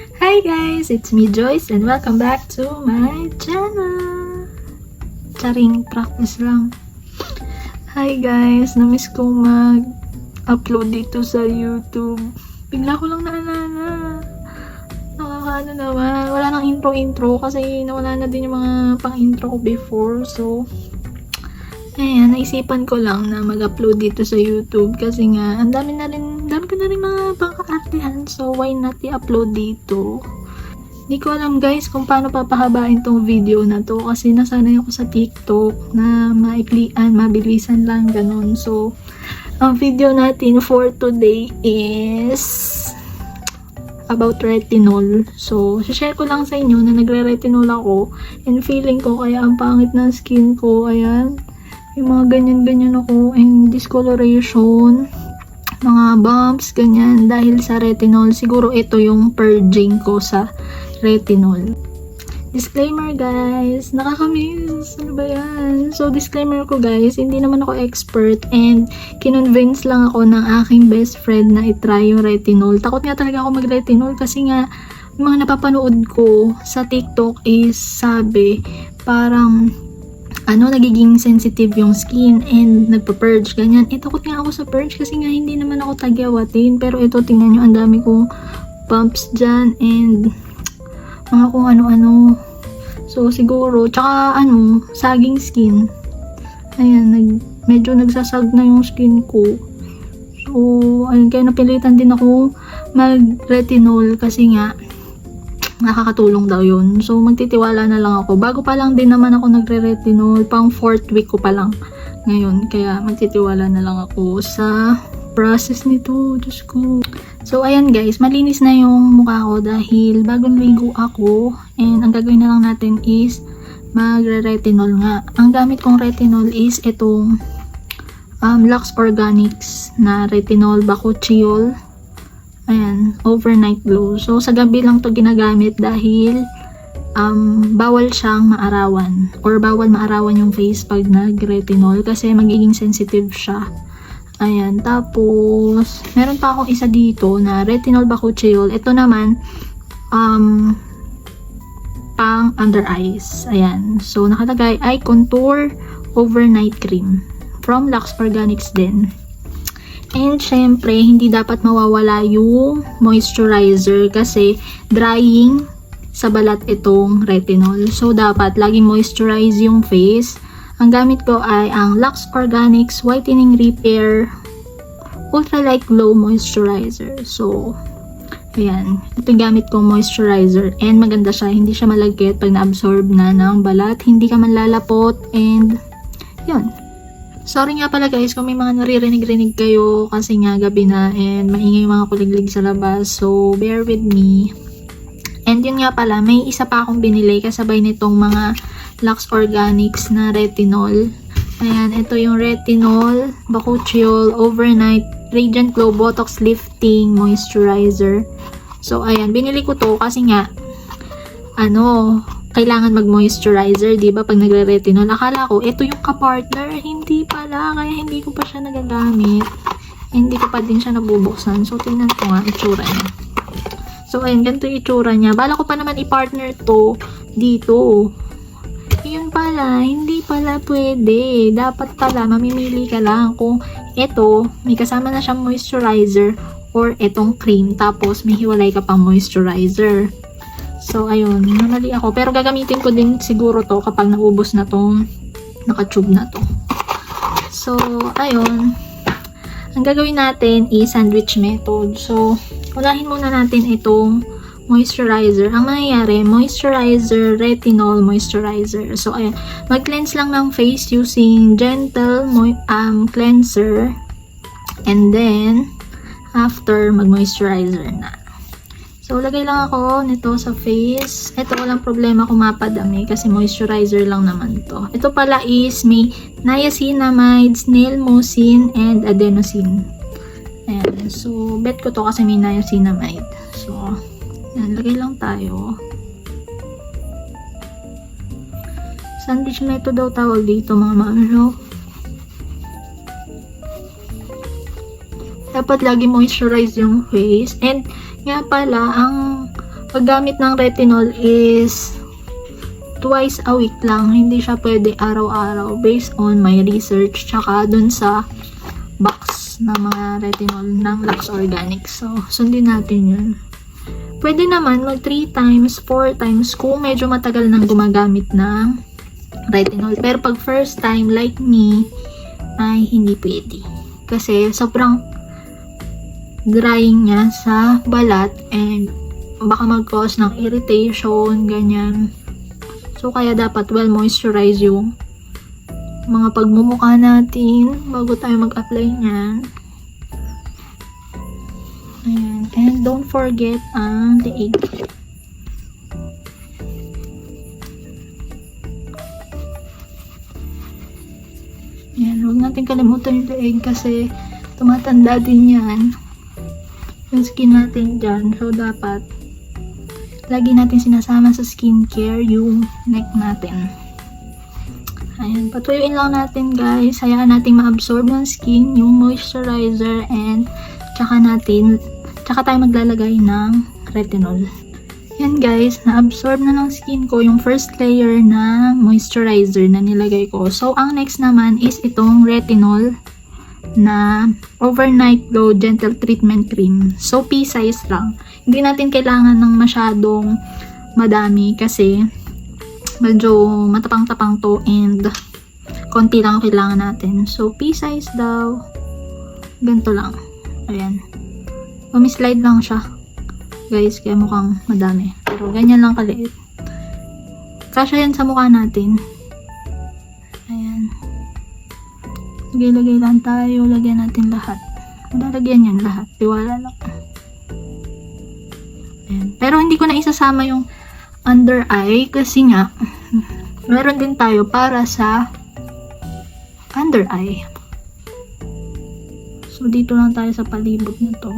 Hi guys, it's me Joyce and welcome back to my channel. Charing, practice lang. Hi guys, namiss ko mag-upload dito sa YouTube. Bigla ko lang naalala. Nakakaano naman, wala nang intro kasi nawala na din yung mga pang-intro ko before. So, ayan, naisipan ko lang na mag-upload dito sa YouTube kasi nga, ang dami ko na rin mga pangka-artehan. So, why not i-upload dito? Hindi ko alam guys kung paano papahabain tong video na to kasi nasanay ako sa TikTok na maiklian, mabilisan lang, ganun. So, ang video natin for today is about retinol. So, share ko lang sa inyo na nagre-retinol ako and feeling ko kaya ang pangit ng skin ko. Ayan, yung mga ganyan-ganyan ako and discoloration, mga bumps, ganyan dahil sa retinol. Siguro ito yung purging ko sa retinol. Disclaimer guys, nakakamiss. Ano ba yan? So, disclaimer ko guys, hindi naman ako expert and kinonvince lang ako ng aking best friend na itry yung retinol. Takot nga talaga ako mag-retinol kasi nga yung mga napapanood ko sa TikTok is sabi parang nagiging sensitive yung skin and nagpa-purge, ganyan. Takot nga ako sa purge kasi nga hindi naman ako tagyawatin. Pero ito, tingnan nyo, ang dami kong bumps dyan and mga kung ano-ano. So, siguro, tsaka saging skin. Ayan, medyo nagsasag na yung skin ko. So, ayun, kaya napilitan din ako mag-retinol kasi nga, nakakatulong daw yun. So, magtitiwala na lang ako. Bago pa lang din naman ako nagre-retinol. Pang 4th week ko pa lang ngayon. Kaya, magtitiwala na lang ako sa process nito. Diyos ko. So, ayan guys. Malinis na yung mukha ko dahil bagong ligo ako. And, ang gagawin na lang natin is magre-retinol nga. Ang gamit kong retinol is itong Lux Organics na retinol bakuchiol. Ayan, overnight glow. So, sa gabi lang to ginagamit dahil bawal siyang maarawan or bawal maarawan yung face pag nag-retinol kasi magiging sensitive siya. Ayan, tapos meron pa akong isa dito na retinol bakuchiol. Ito naman pang under eyes. Ayan, so nakalagay eye contour overnight cream from Lux Organics din. And syempre, hindi dapat mawawala yung moisturizer kasi drying sa balat itong retinol. So, dapat laging moisturize yung face. Ang gamit ko ay ang Lux Organics Whitening Repair Ultralight Glow Moisturizer. So, ayan. Ito yung gamit kong moisturizer. And maganda siya. Hindi siya malagkit pag na-absorb na ng balat. Hindi ka man lalapot. And, yun. Sorry nga pala guys kung may mga naririnig-rinig kayo kasi nga gabi na and maingay yung mga kuliglig sa labas. So, bear with me. And yun nga pala, may isa pa akong binili kasabay nitong mga Lux Organics na retinol. Ayan, ito yung retinol bakuchiol overnight radiant glow botox lifting moisturizer. So, ayan, binili ko to kasi nga kailangan mag-moisturizer, di ba? Pag nagre-retinol, akala ko, ito yung kapartner. Hindi pala, kaya hindi ko pa siya nagagamit. Hindi ko pa din siya nabubuksan. So, tingnan ko nga, itsura niya. So, ayun, ganito yung itsura niya. Bala ko pa naman i-partner to dito. Yun pala, hindi pala pwede. Dapat pala, mamimili ka lang kung ito, may kasama na siyang moisturizer or itong cream. Tapos, may hiwalay ka pang moisturizer. So, ayun, namali ako. Pero gagamitin ko din siguro to kapag naubos na tong naka-tube na to. So, ayun. Ang gagawin natin is sandwich method. So, unahin muna natin itong moisturizer. Ang mangyayari, moisturizer, retinol, moisturizer. So, ayun. Mag-cleanse lang ng face using gentle cleanser. And then, after, mag-moisturizer na. So, lagay lang ako nito sa face. Ito, walang problema kung mapadami kasi moisturizer lang naman to. Ito pala is may niacinamide, snail mucin, and adenosine. Ayan. So, bet ko to kasi may niacinamide. So, ayan, lagay lang tayo. Sandwich method daw tawag dito mga mamalo. Dapat lagi moisturize yung face. And nga pala, ang paggamit ng retinol is twice a week lang. Hindi siya pwede araw-araw based on my research tsaka dun sa box na mga retinol ng Lux Organics. So, sundin natin yun. Pwede naman mag 3 times, 4 times kung medyo matagal nang gumagamit ng retinol. Pero pag first time like me, ay hindi pwede. Kasi sobrang drying niya sa balat and baka mag-cause ng irritation, ganyan. So, kaya dapat well moisturize yung mga pagmumukha natin bago tayo mag-apply niyan. Ayan. And don't forget ang leeg. Ayan. Huwag natin kalimutan yung leeg kasi tumatanda din yan yung skin natin dyan. So, dapat lagi natin sinasama sa skincare yung neck natin. Ayan, patuyuin lang natin guys. Hayaan natin ma-absorb ng skin yung moisturizer and tsaka tayo maglalagay ng retinol. Yan guys, na-absorb na ng skin ko yung first layer ng moisturizer na nilagay ko. So, ang next naman is itong retinol na overnight glow gentle treatment cream. So, pea size lang. Hindi natin kailangan ng masyadong madami kasi medyo matapang-tapang to and konti lang kailangan natin. So, pea size daw. Ganito lang. Ayan. Slide lang siya. Guys, kaya mukhang madami. Pero ganyan lang kaliit. Kasya yan sa mukha natin. Ayan. Lagay-lagay lang tayo. Lagyan natin lahat. Lalagyan yan lahat. Tiwala lang. Ayan. Pero hindi ko na isasama yung under eye kasi nga meron din tayo para sa under eye. So, dito lang tayo sa palibot na to.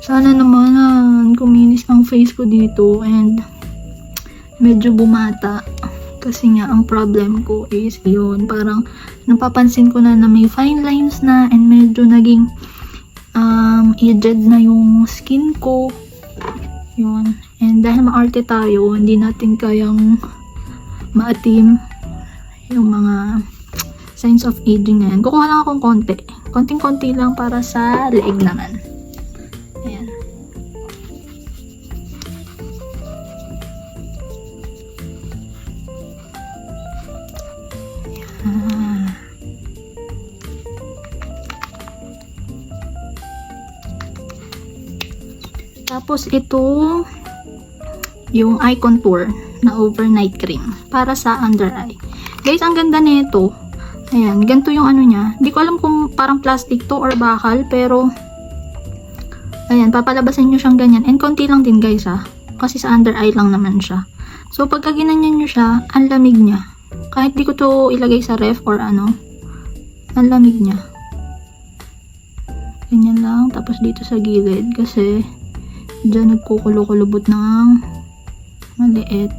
Sana naman kuminis ang face ko dito and medyo bumata. Kasi nga, ang problem ko is yun. Parang napapansin ko na may fine lines na and medyo naging aged na yung skin ko. Yun. And dahil maarte tayo, hindi natin kayang maatim yung mga signs of aging na yan. Kukuha lang akong konti. Konting-konti lang para sa leeg naman. Ayan. Ayan. Tapos ito yung eye contour na overnight cream para sa under eye. Guys, ang ganda nito. Ayan, ganito yung ano niya. Hindi ko alam kung parang plastic to or bakal, pero ayan, papalabasan nyo siyang ganyan. And konti lang din guys kasi sa under eye lang naman siya. So, pagka ginanyan nyo siya, ang lamig niya. Kahit di ko to ilagay sa ref or ano, ang lamig niya. Ganyan lang. Tapos dito sa gilid kasi dyan nagkukulo-kulubot ng maliit.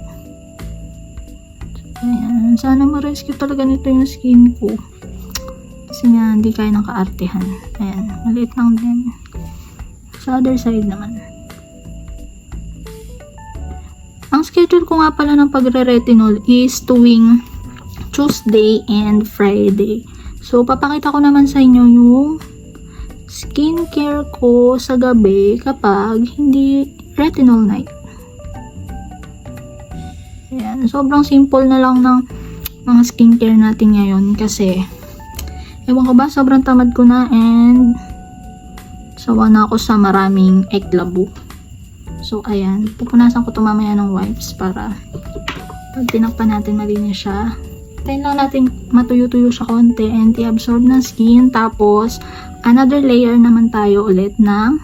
Ayan. Sana ma-rescue talaga nito yung skin ko. Kasi nga, hindi kaya ng kaartehan. Ayan. Maliit lang din. Sa other side naman. Ang schedule ko nga pala ng pagre-retinol is tuwing Tuesday and Friday. So, papakita ko naman sa inyo yung skincare ko sa gabi kapag hindi retinol night. Ayan. Sobrang simple na lang ng mga skincare natin ngayon kasi ewan ko ba, sobrang tamad ko na and sawa na ako sa maraming eklabo. So, ayan. Pupunasan ko ito mamaya ng wipes para pag tinakpan natin malinis siya. Tayin lang natin matuyo-tuyo siya konti and i-absorb ng skin. Tapos, another layer naman tayo ulit ng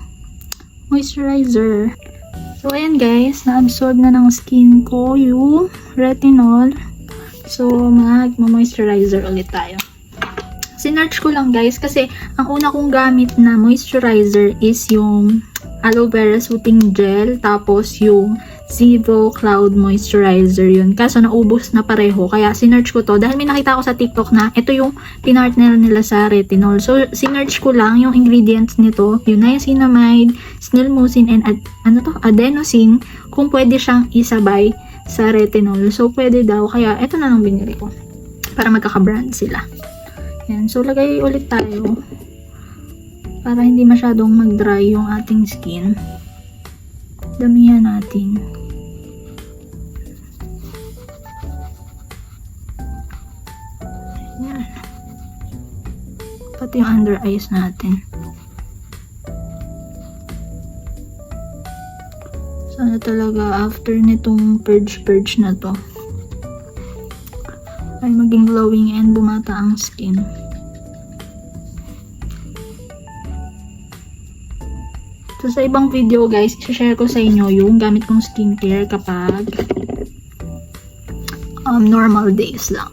moisturizer. So, ayan guys. Na-absorb na ng skin ko yung retinol. So, mag-moisturizer ulit tayo. Sinearch ko lang guys kasi ang una kong gamit na moisturizer is yung aloe vera soothing gel tapos yung Zevo Cloud Moisturizer yun. Kaso naubos na pareho. Kaya sinearch ko to. Dahil may nakita ko sa TikTok na ito yung pinartner nila sa retinol. So, sinearch ko lang yung ingredients nito. Yung niacinamide, snilmousin, and adenosine. Kung pwede siyang isabay sa retinol. So, pwede daw. Kaya, ito na lang binili ko. Para magkaka-brand sila. Yan. So, lagay ulit tayo. Para hindi masyadong mag-dry yung ating skin. Damihan natin. Yan. Pati yung under eyes natin. Sana talaga after nitong purge na to ay maging glowing and bumata ang skin. So sa ibang video guys, i-share ko sa inyo yung gamit kong skincare kapag normal days lang.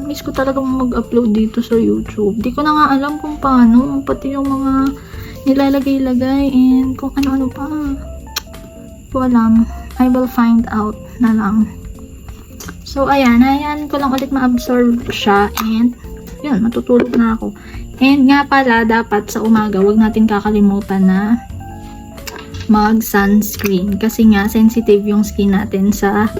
Miss ko talagang mag-upload dito sa YouTube. Di ko na nga alam kung paano. Pati yung mga nilalagay-lagay and kung ano-ano pa. Di ko alam. I will find out na lang. So, ayan ko lang ulit ma-absorb siya and yun, matutulog na ako. And nga pala, dapat sa umaga, wag natin kakalimutan na mag-sunscreen. Kasi nga, sensitive yung skin natin sa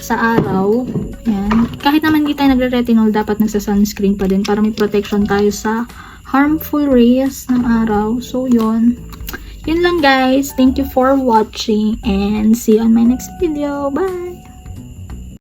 araw. Yan. Kahit naman hindi tayo nagre-retinol, dapat nagsa-sunscreen pa din para may protection tayo sa harmful rays ng araw. So, yun. Yun lang guys. Thank you for watching and see you on my next video. Bye!